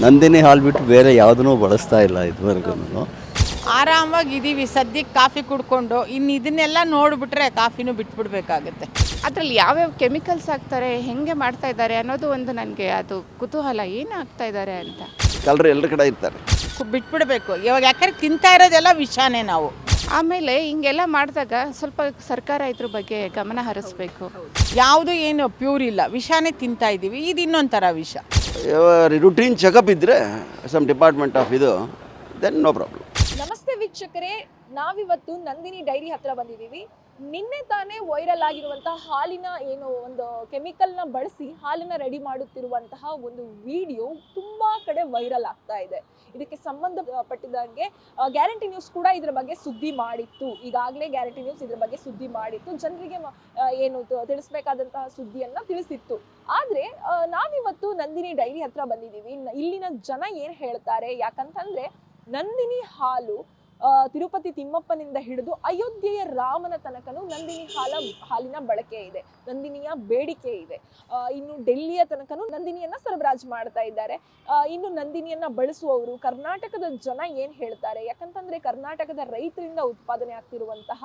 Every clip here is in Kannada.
ನಂದಿನಿ ಹಾಲು ಬಿಟ್ಟು ಬೇರೆ ಯಾವುದನ್ನೂ ಬಳಸ್ತಾ ಇಲ್ಲ ಇದುವರೆಗೂ. ಆರಾಮಾಗಿದ್ದೀವಿ ಸದ್ಯಕ್ಕೆ ಕಾಫಿ ಕುಡ್ಕೊಂಡು. ಇನ್ನು ಇದನ್ನೆಲ್ಲ ನೋಡಿಬಿಟ್ರೆ ಕಾಫಿನೂ ಬಿಟ್ಬಿಡ್ಬೇಕಾಗತ್ತೆ. ಅದರಲ್ಲಿ ಯಾವ್ಯಾವ ಕೆಮಿಕಲ್ಸ್ ಹಾಕ್ತಾರೆ, ಹೆಂಗೆ ಮಾಡ್ತಾ ಇದ್ದಾರೆ ಅನ್ನೋದು ಒಂದು ನನಗೆ ಅದು ಕುತೂಹಲ, ಏನು ಹಾಕ್ತಾ ಇದ್ದಾರೆ ಅಂತ. ಕಳ್ಳರು ಎಲ್ಲರ ಕಡೆ ಇರ್ತಾರೆ, ಬಿಟ್ಬಿಡ್ಬೇಕು ಇವಾಗ. ಯಾಕಂದ್ರೆ ತಿಂತಾ ಇರೋದೆಲ್ಲ ವಿಷಾನೇ ನಾವು. ಆಮೇಲೆ ಹಿಂಗೆಲ್ಲ ಮಾಡಿದಾಗ ಸ್ವಲ್ಪ ಸರ್ಕಾರ ಇದ್ರ ಬಗ್ಗೆ ಗಮನ ಹರಿಸ್ಬೇಕು. ಯಾವುದು ಏನು ಪ್ಯೂರ್ ಇಲ್ಲ, ವಿಷಾನೇ ತಿಂತಾ ಇದ್ದೀವಿ. ಇದು ಇನ್ನೊಂದು ಥರ ವಿಷ. ರುಟೀನ್ ಚೆಕಪ್ ಇದ್ದರೆ ಸಮ್ ಡಿಪಾರ್ಟ್ಮೆಂಟ್ ಆಫ್ ಇದು, ದೆನ್ ನೋ ಪ್ರಾಬ್ಲಮ್. ನಮಸ್ತೆ ವೀಕ್ಷಕರೇ, ನಾವಿವತ್ತು ನಂದಿನಿ ಡೈರಿ ಹತ್ರ ಬಂದಿದ್ದೀವಿ. ನಿನ್ನೆ ತಾನೇ ವೈರಲ್ ಆಗಿರುವಂತಹ ಹಾಲಿನ ಏನು ಒಂದು ಕೆಮಿಕಲ್ನ ಬಳಸಿ ಹಾಲನ್ನ ರೆಡಿ ಮಾಡುತ್ತಿರುವಂತಹ ಒಂದು ವಿಡಿಯೋ ತುಂಬಾ ಕಡೆ ವೈರಲ್ ಆಗ್ತಾ ಇದೆ. ಇದಕ್ಕೆ ಸಂಬಂಧಪಟ್ಟಿದಂಗೆ ಗ್ಯಾರಂಟಿ ನ್ಯೂಸ್ ಕೂಡ ಇದ್ರ ಬಗ್ಗೆ ಸುದ್ದಿ ಮಾಡಿತ್ತು. ಈಗಾಗಲೇ ಗ್ಯಾರಂಟಿ ನ್ಯೂಸ್ ಇದ್ರ ಬಗ್ಗೆ ಸುದ್ದಿ ಮಾಡಿತ್ತು, ಜನರಿಗೆ ಏನು ತಿಳಿಸ್ಬೇಕಾದಂತಹ ಸುದ್ದಿಯನ್ನ ತಿಳಿಸಿತ್ತು. ಆದ್ರೆ ನಾವಿವತ್ತು ನಂದಿನಿ ಡೈರಿ ಹತ್ರ ಬಂದಿದ್ದೀವಿ. ಇಲ್ಲಿನ ಜನ ಏನ್ ಹೇಳ್ತಾರೆ, ಯಾಕಂತಂದ್ರೆ ನಂದಿನಿ ಹಾಲು ತಿರುಪತಿ ತಿಮ್ಮಪ್ಪನಿಂದ ಹಿಡಿದು ಅಯೋಧ್ಯೆಯ ರಾಮನ ತನಕನೂ ನಂದಿನಿ ಹಾಲಿನ ಬಳಕೆ ಇದೆ, ನಂದಿನಿಯ ಬೇಡಿಕೆ ಇದೆ. ಇನ್ನು ಡೆಲ್ಲಿಯ ತನಕನೂ ನಂದಿನಿಯನ್ನ ಸರಬರಾಜು ಮಾಡ್ತಾ ಇದ್ದಾರೆ. ಇನ್ನು ನಂದಿನಿಯನ್ನ ಬಳಸುವವರು ಕರ್ನಾಟಕದ ಜನ ಏನ್ ಹೇಳ್ತಾರೆ, ಯಾಕಂತಂದ್ರೆ ಕರ್ನಾಟಕದ ರೈತರಿಂದ ಉತ್ಪಾದನೆ ಆಗ್ತಿರುವಂತಹ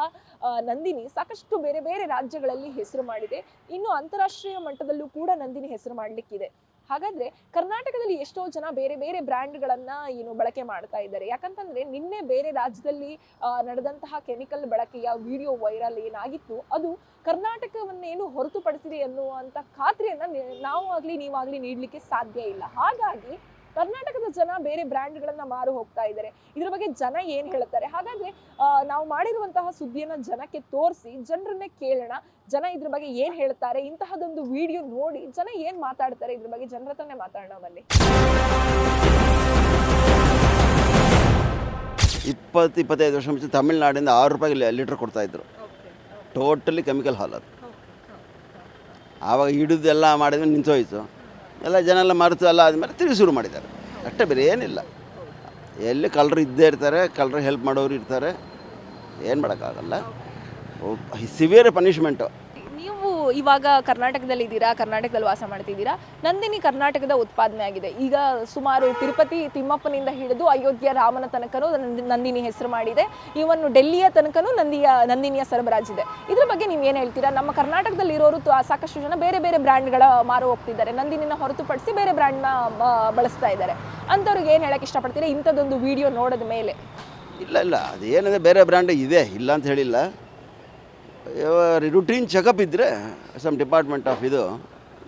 ನಂದಿನಿ ಸಾಕಷ್ಟು ಬೇರೆ ಬೇರೆ ರಾಜ್ಯಗಳಲ್ಲಿ ಹೆಸರು ಮಾಡಿದೆ. ಇನ್ನು ಅಂತಾರಾಷ್ಟ್ರೀಯ ಮಟ್ಟದಲ್ಲೂ ಕೂಡ ನಂದಿನಿ ಹೆಸರು ಮಾಡ್ಲಿಕ್ಕಿದೆ. ಹಾಗಾದ್ರೆ ಕರ್ನಾಟಕದಲ್ಲಿ ಎಷ್ಟೋ ಜನ ಬೇರೆ ಬೇರೆ ಬ್ರ್ಯಾಂಡ್ಗಳನ್ನ ಏನು ಬಳಕೆ ಮಾಡ್ತಾ ಇದ್ದಾರೆ. ಯಾಕಂತಂದ್ರೆ ನಿನ್ನೆ ಬೇರೆ ರಾಜ್ಯದಲ್ಲಿ ನಡೆದಂತಹ ಕೆಮಿಕಲ್ ಬಳಕೆಯ ವಿಡಿಯೋ ವೈರಲ್ ಏನಾಗಿತ್ತು, ಅದು ಕರ್ನಾಟಕವನ್ನೇನು ಹೊರತುಪಡಿಸಿದೆ ಅನ್ನುವಂಥ ಖಾತ್ರಿಯನ್ನ ನಾವು ಆಗ್ಲಿ ನೀವಾಗ್ಲಿ ನೀಡ್ಲಿಕ್ಕೆ ಸಾಧ್ಯ ಇಲ್ಲ. ಹಾಗಾಗಿ ಕರ್ನಾಟಕದ ಜನ ಬೇರೆ ಬ್ರ್ಯಾಂಡ್ಗಳನ್ನ ಮಾರು ಹೋಗ್ತಾ ಇದ್ದಾರೆ. ಇದ್ರ ಬಗ್ಗೆ ಜನ ಏನ್ ಹೇಳ್ತಾರೆ, ಹಾಗಾದ್ರೆ ನಾವು ಮಾಡಿರುವಂತಹ ಸುದ್ದಿಯನ್ನ ಜನಕ್ಕೆ ತೋರಿಸಿ ಜನರನ್ನೇ ಕೇಳೋಣ, ಜನ ಇದ್ರ ಬಗ್ಗೆ ಏನ್ ಹೇಳ್ತಾರೆ. ಇಂತಹದೊಂದು ವಿಡಿಯೋ ನೋಡಿ ಜನ ಏನ್ ಮಾತಾಡ್ತಾರೆ ಇದ್ರ ಬಗ್ಗೆ ಜನರ ಹತ್ರನೇ ಮಾತಾಡೋಣ ಬನ್ನಿ. 20-25 ವರ್ಷ ಮುಂಚೆ ತಮಿಳ್ನಾಡಿಂದ 6 ರೂಪಾಯಿಗೆ ಲೀಟ್ರ್ ಕೊಡ್ತಾಯಿದ್ರು. ಟೋಟಲಿ ಕೆಮಿಕಲ್ ಹಾಲು ಅದು. ಆವಾಗ ಹಿಡಿದೆಲ್ಲ ಮಾಡಿದ್ಮೇಲೆ ನಿಂತೋಯ್ತು, ಎಲ್ಲ ಜನ ಎಲ್ಲ ಮರೆತು ಎಲ್ಲ ಆದಮೇಲೆ ತಿರುಗಿ ಶುರು ಮಾಡಿದ್ದಾರೆ ಅಷ್ಟೇ, ಬೇರೆ ಏನಿಲ್ಲ. ಎಲ್ಲಿ ಕಳ್ಳರು ಇದ್ದೇ ಇರ್ತಾರೆ, ಕಳ್ಳರು ಹೆಲ್ಪ್ ಮಾಡೋರು ಇರ್ತಾರೆ, ಏನು ಮಾಡೋಕ್ಕಾಗಲ್ಲ. Severe punishment. ನೀವು ಇವಾಗ ಕರ್ನಾಟಕದಲ್ಲಿ ಇದ್ದೀರಾ, ಕರ್ನಾಟಕದಲ್ಲಿ ವಾಸ ಮಾಡ್ತಿದ್ದೀರಾ. ನಂದಿನಿ ಕರ್ನಾಟಕದ ಉತ್ಪಾದನೆ ಆಗಿದೆ. ಈಗ ಸುಮಾರು ತಿರುಪತಿ ತಿಮ್ಮಪ್ಪನಿಂದ ಹಿಡಿದು ಅಯೋಧ್ಯೆಯ ರಾಮನ ತನಕನೂ ನಂದಿನಿ ಹೆಸರು ಮಾಡಿದೆ. ಇವನು ಡೆಲ್ಲಿಯ ತನಕನೂ ನಂದಿನಿಯ ಸರಬರಾಜಿದೆ. ಇದ್ರ ಬಗ್ಗೆ ನೀವು ಏನು ಹೇಳ್ತೀರಾ? ನಮ್ಮ ಕರ್ನಾಟಕದಲ್ಲಿ ಇರೋರು ಸಾಕಷ್ಟು ಜನ ಬೇರೆ ಬೇರೆ ಬ್ರ್ಯಾಂಡ್ಗಳ ಮಾರು ಹೋಗ್ತಿದ್ದಾರೆ, ನಂದಿನಿನ ಹೊರತುಪಡಿಸಿ ಬೇರೆ ಬ್ರ್ಯಾಂಡ್ನ ಬಳಸ್ತಾ ಇದ್ದಾರೆ. ಅಂಥವ್ರಿಗೆ ಏನು ಹೇಳಕ್ಕೆ ಇಷ್ಟಪಡ್ತೀರಾ ಇಂಥದ್ದೊಂದು ವಿಡಿಯೋ ನೋಡಿದ ಮೇಲೆ? ಇಲ್ಲ ಅದೇನಿದೆ, ಬೇರೆ ಬ್ರ್ಯಾಂಡ್ ಇದೆ, ಇಲ್ಲ ಅಂತ ಹೇಳಿಲ್ಲ. ರುಟೀನ್ ಚೆಕಪ್ ಇದ್ದರೆ ಸಮ್ ಡಿಪಾರ್ಟ್ಮೆಂಟ್ ಆಫ್ ಇದು,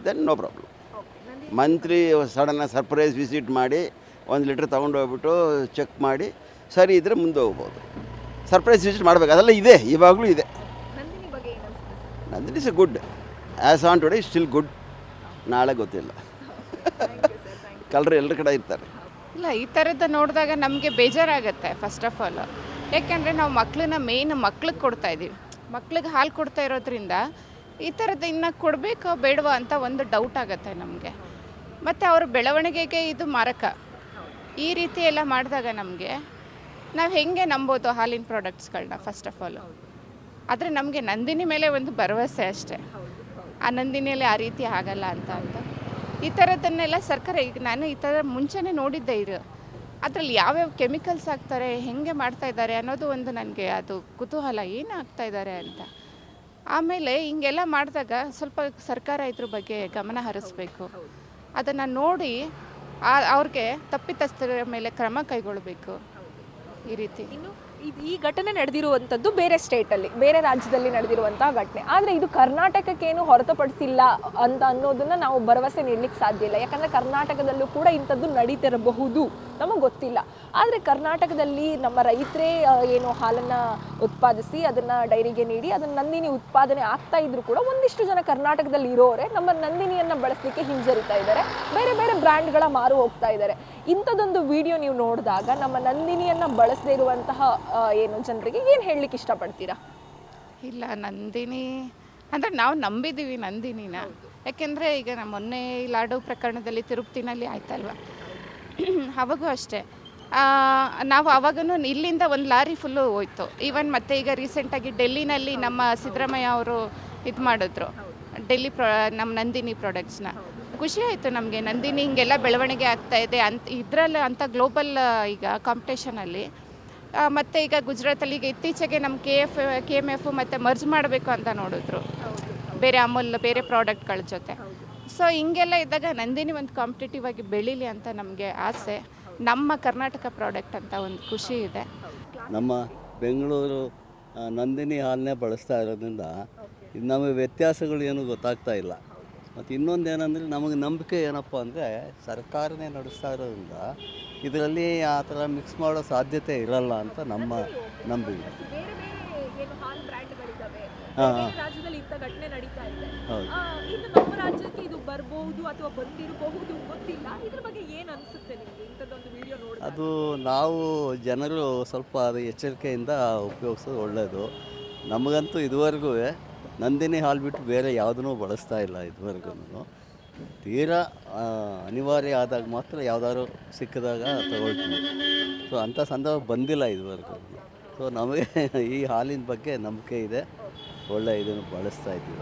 ದೆನ್ ನೋ ಪ್ರಾಬ್ಲಮ್. ಮಂತ್ಲಿ ಸಡನ್ನಾಗಿ ಸರ್ಪ್ರೈಸ್ ವಿಸಿಟ್ ಮಾಡಿ 1 ಲೀಟ್ರ್ ತೊಗೊಂಡು ಹೋಗ್ಬಿಟ್ಟು ಚೆಕ್ ಮಾಡಿ ಸರಿ ಇದ್ದರೆ ಮುಂದೆ ಹೋಗ್ಬೋದು. ಸರ್ಪ್ರೈಸ್ ವಿಸಿಟ್ ಮಾಡಬೇಕು, ಅದೆಲ್ಲ ಇದೆ, ಇವಾಗಲೂ ಇದೆ. Nandini is good, as on today still good. ನಾಳೆ ಗೊತ್ತಿಲ್ಲ, ಕಳ್ಳರು ಎಲ್ಲರ ಕಡೆ ಇರ್ತಾರೆ. ಇಲ್ಲ, ಈ ಥರದ್ದು ನೋಡಿದಾಗ ನಮಗೆ ಬೇಜಾರಾಗುತ್ತೆ ಫಸ್ಟ್ ಆಫ್ ಆಲ್. ಯಾಕೆಂದರೆ ನಾವು ಮಕ್ಳಿಗೆ ಕೊಡ್ತಾ ಇದ್ದೀವಿ, ಮಕ್ಳಿಗೆ ಹಾಲು ಕೊಡ್ತಾ ಇರೋದ್ರಿಂದ ಈ ಥರದ್ದು ಇನ್ನು ಕೊಡಬೇಕೋ ಬೇಡವಾ ಅಂತ ಒಂದು ಡೌಟ್ ಆಗುತ್ತೆ ನಮಗೆ. ಮತ್ತು ಅವ್ರ ಬೆಳವಣಿಗೆಗೆ ಇದು ಮಾರಕ. ಈ ರೀತಿ ಎಲ್ಲ ಮಾಡಿದಾಗ ನಮಗೆ ನಾವು ಹೆಂಗೆ ನಂಬೋದು ಹಾಲಿನ ಪ್ರಾಡಕ್ಟ್ಸ್ಗಳನ್ನ ಫಸ್ಟ್ ಆಫ್ ಆಲು. ಆದರೆ ನಮಗೆ ನಂದಿನಿ ಮೇಲೆ ಒಂದು ಭರವಸೆ ಅಷ್ಟೇ, ಆ ನಂದಿನಿಯಲ್ಲಿ ಆ ರೀತಿ ಆಗಲ್ಲ ಅಂತ. ಈ ಥರದನ್ನೆಲ್ಲ ಸರ್ಕಾರ, ಈಗ ನಾನು ಈ ಥರ ಮುಂಚೆನೇ ನೋಡಿದ್ದೆ ಇದು, ಅದರಲ್ಲಿ ಯಾವ್ಯಾವ ಕೆಮಿಕಲ್ಸ್ ಹಾಕ್ತಾರೆ, ಹೆಂಗೆ ಮಾಡ್ತಾ ಇದ್ದಾರೆ ಅನ್ನೋದು ಒಂದು ನನಗೆ ಅದು ಕುತೂಹಲ, ಏನು ಹಾಕ್ತಾ ಇದ್ದಾರೆ ಅಂತ. ಆಮೇಲೆ ಹಿಂಗೆಲ್ಲ ಮಾಡಿದಾಗ ಸ್ವಲ್ಪ ಸರ್ಕಾರ ಇದ್ರ ಬಗ್ಗೆ ಗಮನ ಹರಿಸ್ಬೇಕು. ಅದನ್ನು ನೋಡಿ ಅವ್ರಿಗೆ ತಪ್ಪಿತಸ್ಥರ ಮೇಲೆ ಕ್ರಮ ಕೈಗೊಳ್ಳಬೇಕು. ಈ ರೀತಿ ಈ ಘಟನೆ ನಡೆದಿರುವಂಥದ್ದು ಬೇರೆ ಸ್ಟೇಟಲ್ಲಿ, ಬೇರೆ ರಾಜ್ಯದಲ್ಲಿ ನಡೆದಿರುವಂತಹ ಘಟನೆ. ಆದರೆ ಇದು ಕರ್ನಾಟಕಕ್ಕೇನು ಹೊರತುಪಡಿಸಿಲ್ಲ ಅಂತ ಅನ್ನೋದನ್ನ ನಾವು ಭರವಸೆ ನೀಡಲಿಕ್ಕೆ ಸಾಧ್ಯ ಇಲ್ಲ. ಯಾಕಂದರೆ ಕರ್ನಾಟಕದಲ್ಲೂ ಕೂಡ ಇಂಥದ್ದು ನಡೀತಿರಬಹುದು, ನಮಗೆ ಗೊತ್ತಿಲ್ಲ. ಆದರೆ ಕರ್ನಾಟಕದಲ್ಲಿ ನಮ್ಮ ರೈತರೇ ಏನು ಹಾಲನ್ನು ಉತ್ಪಾದಿಸಿ ಅದನ್ನು ಡೈರಿಗೆ ನೀಡಿ ಅದನ್ನು ನಂದಿನಿ ಉತ್ಪಾದನೆ ಆಗ್ತಾ ಇದ್ರು ಕೂಡ ಒಂದಿಷ್ಟು ಜನ ಕರ್ನಾಟಕದಲ್ಲಿ ಇರೋರೆ ನಮ್ಮ ನಂದಿನಿಯನ್ನು ಬಳಸಲಿಕ್ಕೆ ಹಿಂಜರಿತಾ ಇದ್ದಾರೆ, ಬೇರೆ ಬೇರೆ ಬ್ರ್ಯಾಂಡ್ಗಳ ಮಾರು ಹೋಗ್ತಾ ಇದ್ದಾರೆ. ಇಂಥದ್ದೊಂದು ವಿಡಿಯೋ ನೀವು ನೋಡಿದಾಗ ನಮ್ಮ ನಂದಿನಿಯನ್ನು ಬಳಸದೇ ಇರುವಂತಹ ಏನು ಜನರಿಗೆ ಏನು ಹೇಳಲಿಕ್ಕೆ ಇಷ್ಟಪಡ್ತೀರಾ? ಇಲ್ಲ, ನಂದಿನಿ ಅಂದರೆ ನಾವು ನಂಬಿದ್ದೀವಿ ನಂದಿನಿನ. ಯಾಕೆಂದರೆ ಈಗ ನಮ್ಮ ಮೊನ್ನೆ ಲಾಡು ಪ್ರಕರಣದಲ್ಲಿ ತಿರುಪತಿನಲ್ಲಿ ಆಯ್ತಲ್ವ, ಅವಾಗೂ ಅಷ್ಟೇ ನಾವು ಅವಾಗೂ ಇಲ್ಲಿಂದ ಒಂದು ಲಾರಿ ಫುಲ್ಲು ಹೋಯ್ತು. ಈವನ್ ಮತ್ತು ಈಗ ರೀಸೆಂಟಾಗಿ ಡೆಲ್ಲಿನಲ್ಲಿ ನಮ್ಮ ಸಿದ್ದರಾಮಯ್ಯ ಅವರು ಇದು ಮಾಡಿದ್ರು, ಡೆಲ್ಲಿ ನಮ್ಮ ನಂದಿನಿ ಪ್ರಾಡಕ್ಟ್ಸ್ನ ಖುಷಿ ಆಯಿತು ನಮಗೆ. ನಂದಿನಿ ಹಿಂಗೆಲ್ಲ ಬೆಳವಣಿಗೆ ಆಗ್ತಾ ಇದೆ ಅಂತ ಇದರಲ್ಲಿ ಅಂತ ಗ್ಲೋಬಲ್ ಈಗ ಕಾಂಪಿಟೇಷನಲ್ಲಿ. ಮತ್ತು ಈಗ ಗುಜರಾತಲ್ಲಿ ಈಗ ಇತ್ತೀಚೆಗೆ ನಮ್ಮ KMF ಮತ್ತು ಮರ್ಜ್ ಮಾಡಬೇಕು ಅಂತ ನೋಡಿದ್ರು ಬೇರೆ ಅಮೂಲ್ ಬೇರೆ ಪ್ರಾಡಕ್ಟ್ಗಳ ಜೊತೆ. ಸೊ ಹಿಂಗೆಲ್ಲ ಇದ್ದಾಗ ನಂದಿನಿ ಒಂದು ಕಾಂಪಿಟೇಟಿವ್ ಆಗಿ ಬೆಳೀಲಿ ಅಂತ ನಮಗೆ ಆಸೆ. ನಮ್ಮ ಕರ್ನಾಟಕ ಪ್ರಾಡಕ್ಟ್ ಅಂತ ಒಂದು ಖುಷಿ ಇದೆ. ನಮ್ಮ ಬೆಂಗಳೂರು ನಂದಿನಿ ಹಾಲನ್ನೇ ಬಳಸ್ತಾ ಇರೋದ್ರಿಂದ ಇದು ನಮಗೆ ವ್ಯತ್ಯಾಸಗಳು ಏನೂ ಗೊತ್ತಾಗ್ತಾ ಇಲ್ಲ. ಮತ್ತು ಇನ್ನೊಂದು ಏನಂದರೆ ನಮಗೆ ನಂಬಿಕೆ ಏನಪ್ಪ ಅಂದರೆ ಸರ್ಕಾರನೇ ನಡೆಸ್ತಾ ಇರೋದ್ರಿಂದ ಇದರಲ್ಲಿ ಆ ಥರ ಮಿಕ್ಸ್ ಮಾಡೋ ಸಾಧ್ಯತೆ ಇರಲ್ಲ ಅಂತ ನಮ್ಮ ನಂಬಿಕೆ. ಬೇರೆ ಬೇರೆ ಏನು ಹಾಲ್ ಬ್ರ್ಯಾಂಡ್ಗಳಿದ್ದಾವೆ, ಹಾಂ ರಾಜ್ಯದಲ್ಲಿ ಇಂಥ ಘಟನೆ ನಡೀತಾ ಇದೆ. ಹೌದು. ಇನ್ನು ನಮ್ಮ ರಾಜ್ಯಕ್ಕೆ ಇದು ಬರಬಹುದು ಅಥವಾ ಬಂದಿರಬಹುದು ಗೊತ್ತಿಲ್ಲ. ಇದ್ರ ಬಗ್ಗೆ ಏನು ಅನಿಸುತ್ತೆ ನಿಮಗೆ ಇಂಥದ್ದೊಂದು ವಿಡಿಯೋ ನೋಡಿದಾಗ? ಅದು ನಾವು ಜನರು ಸ್ವಲ್ಪ ಅದು ಎಚ್ಚರಿಕೆಯಿಂದ ಉಪಯೋಗಿಸೋದು ಒಳ್ಳೆಯದು. ನಮಗಂತೂ ಇದುವರೆಗೂ ನಂದಿನಿ ಹಾಲು ಬಿಟ್ಟು ಬೇರೆ ಯಾವುದನ್ನೂ ಬಳಸ್ತಾ ಇಲ್ಲ ಇದುವರೆಗೂ. ತೀರಾ ಅನಿವಾರ್ಯ ಆದಾಗ ಮಾತ್ರ ಯಾವುದಾದ್ರು ಸಿಕ್ಕಿದಾಗ ತಗೊಳ್ತೀವಿ. ಸೊ ಅಂಥ ಸಂದರ್ಭ ಬಂದಿಲ್ಲ ಇದುವರೆಗೂ. ಸೊ ನಮಗೆ ಈ ಹಾಲಿನ ಬಗ್ಗೆ ನಂಬಿಕೆ ಇದೆ, ಒಳ್ಳೆ ಇದನ್ನು ಬಳಸ್ತಾ ಇದ್ದೀವಿ.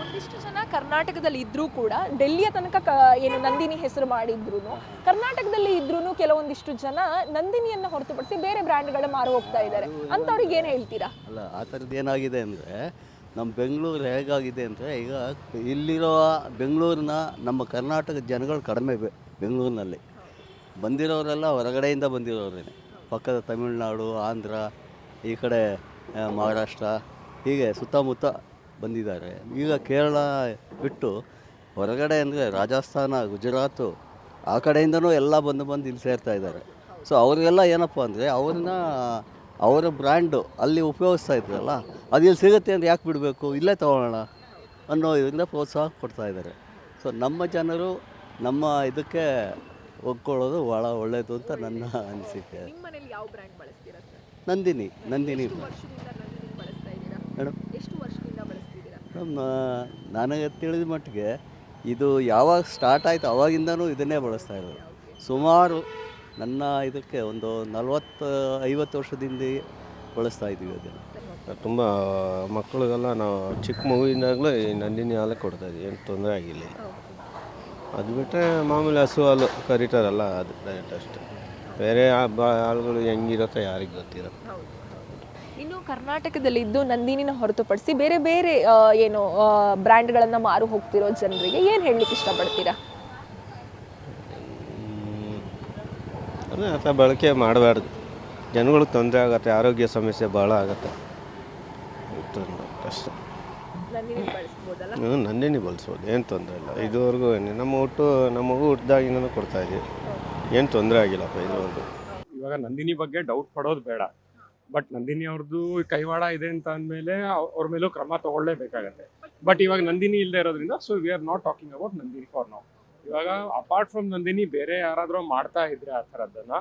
ಒಂದಿಷ್ಟು ಜನ ಕರ್ನಾಟಕದಲ್ಲಿ ಇದ್ರೂ ಕೂಡ ಡೆಲ್ಲಿಯ ತನಕ ಏನು ನಂದಿನಿ ಹೆಸರು ಮಾಡಿದ್ರು, ಕರ್ನಾಟಕದಲ್ಲಿ ಇದ್ರೂ ಕೆಲವೊಂದಿಷ್ಟು ಜನ ನಂದಿನಿಯನ್ನು ಹೊರತುಪಡಿಸಿ ಬೇರೆ ಬ್ರ್ಯಾಂಡ್ಗಳ ಮಾರು ಹೋಗ್ತಾ ಇದ್ದಾರೆ. ಅಂಥವ್ರಿಗೆ ಏನು ಹೇಳ್ತೀರಾ? ಅಲ್ಲ, ಆ ಥರದ್ದು ಏನಾಗಿದೆ ಅಂದರೆ ನಮ್ಮ ಬೆಂಗಳೂರು ಹೇಗಾಗಿದೆ ಅಂದರೆ ಈಗ ಇಲ್ಲಿರೋ ಬೆಂಗಳೂರಿನ ನಮ್ಮ ಕರ್ನಾಟಕದ ಜನಗಳು ಕಡಿಮೆ ಬೆಂಗಳೂರಿನಲ್ಲಿ ಬಂದಿರೋರೆಲ್ಲ ಹೊರಗಡೆಯಿಂದ ಬಂದಿರೋರೇ. ಪಕ್ಕದ ತಮಿಳುನಾಡು, ಆಂಧ್ರ, ಈ ಕಡೆ ಮಹಾರಾಷ್ಟ್ರ ಹೀಗೆ ಸುತ್ತಮುತ್ತ ಬಂದಿದ್ದಾರೆ. ಈಗ ಕೇರಳ ಬಿಟ್ಟು ಹೊರಗಡೆ ಅಂದರೆ ರಾಜಸ್ಥಾನ, ಗುಜರಾತು ಆ ಕಡೆಯಿಂದನೂ ಎಲ್ಲ ಬಂದು ಇಲ್ಲಿ ಸೇರ್ತಾ ಇದ್ದಾರೆ. ಸೊ ಅವ್ರಿಗೆಲ್ಲ ಏನಪ್ಪ ಅಂದರೆ ಅವರ ಬ್ರ್ಯಾಂಡು ಅಲ್ಲಿ ಉಪಯೋಗಿಸ್ತಾ ಇದ್ರಲ್ಲ, ಅದು ಇಲ್ಲಿ ಸಿಗುತ್ತೆ ಅಂದರೆ ಯಾಕೆ ಬಿಡಬೇಕು, ಇಲ್ಲೇ ತೊಗೊಳ್ಳೋಣ ಅನ್ನೋ ಇದರಿಂದ ಪ್ರೋತ್ಸಾಹ ಕೊಡ್ತಾ ಇದ್ದಾರೆ. ಸೊ ನಮ್ಮ ಜನರು ನಮ್ಮ ಇದಕ್ಕೆ ಒಗ್ಕೊಳ್ಳೋದು ಭಾಳ ಒಳ್ಳೆಯದು ಅಂತ ನನ್ನ ಅನಿಸಿಕೆ. ನಿಮ್ಮ ಮನೇಲಿ ಯಾವ ಬ್ರ್ಯಾಂಡ್ ಬಳಸ್ತೀರಾ ಸರ್? ನಂದಿನಿ ಎಷ್ಟು ವರ್ಷದಿಂದ ನಂದಿನಿ ಬಳಸ್ತಾ ಇದ್ದೀರಾ? ಮೇಡಮ್, ಎಷ್ಟು ವರ್ಷದಿಂದ ಬಳಸ್ತಿದ್ದೀರಾ? ನಮ್ಮ ನನಗೆ ತಿಳಿದ ಮಟ್ಟಿಗೆ ಇದು ಯಾವಾಗ ಸ್ಟಾರ್ಟ್ ಆಯಿತು ಅವಾಗಿಂದನೂ ಇದನ್ನೇ ಬಳಸ್ತಾ ಇರೋದು. ಸುಮಾರು ನನ್ನ ಇದಕ್ಕೆ ಒಂದು 40-50 ವರ್ಷದಿಂದ ಬಳಸ್ತಾ ಇದ್ದೀವಿ ಅದನ್ನು. ತುಂಬ ಮಕ್ಕಳಿಗೆಲ್ಲ ನಾವು ಚಿಕ್ಕ ಮಗುವಿನಾಗಲೂ ಈ ನಂದಿನಿ ಹಾಲೇ ಕೊಡ್ತಾಯಿದ್ವಿ, ಏನು ತೊಂದರೆ ಆಗಿಲ್ಲ. ಅದು ಬಿಟ್ಟರೆ ಮಾಮೂಲಿ ಹಸು ಹಾಲು ಕರೀತಾರಲ್ಲ, ಅದು ಡೈರೆಕ್ಟ್ ಅಷ್ಟೇ. ಬೇರೆ ಹಾಲುಗಳು ಹೆಂಗಿರುತ್ತೆ ಯಾರಿಗೆ ಗೊತ್ತಿರೋ. ಇನ್ನು ಕರ್ನಾಟಕದಲ್ಲಿ ಇದ್ದು ನಂದಿನಿನ ಹೊರತುಪಡಿಸಿ ಬೇರೆ ಬೇರೆ ಏನು ಬ್ರ್ಯಾಂಡ್ಗಳನ್ನು ಮಾರು ಹೋಗ್ತಿರೋ ಜನರಿಗೆ ಏನು ಹೇಳಲಿಕ್ಕೆ ಇಷ್ಟಪಡ್ತೀರಾ? ಅದೇ ಆ ಥರ ಬಳಕೆ ಮಾಡಬಾರ್ದು, ಜನಗಳಿಗೆ ತೊಂದರೆ ಆಗುತ್ತೆ, ಆರೋಗ್ಯ ಸಮಸ್ಯೆ ಭಾಳ ಆಗುತ್ತೆ ಅಷ್ಟೇ. ನಂದಿನಿ ಬಳಸ್ಬೋದು, ಏನು ತೊಂದರೆ ಇಲ್ಲ. ಇದುವರೆಗೂ ನಮ್ಮ ಮಗು ಹುಟ್ಟಿದಾಗಿಂದನೂ ಕೊಡ್ತಾಯಿದ್ದೀವಿ, ಏನು ತೊಂದರೆ ಆಗಿಲ್ಲಪ್ಪ ಇದುವರೆಗೂ. ಇವಾಗ ನಂದಿನಿ ಬಗ್ಗೆ ಡೌಟ್ ಪಡೋದು ಬೇಡ, ಬಟ್ ನಂದಿನಿ ಅವ್ರದ್ದು ಕೈವಾಡ ಇದೆ ಅಂತ ಅಂದಮೇಲೆ ಅವ್ರ ಮೇಲೂ ಕ್ರಮ ತಗೊಳ್ಳೇಬೇಕಾಗತ್ತೆ. ಬಟ್ ಇವಾಗ ನಂದಿನಿ ಇಲ್ಲದೆ ಇರೋದ್ರಿಂದ so we are not talking about Nandini for ನಾವು. ಇವಾಗ ಅಪಾರ್ಟ್ ಫ್ರಮ್ ನಂದಿನಿ ಬೇರೆ ಯಾರಾದರೂ ಮಾಡ್ತಾ ಇದ್ರೆ ಆ ಥರದ್ದನ್ನು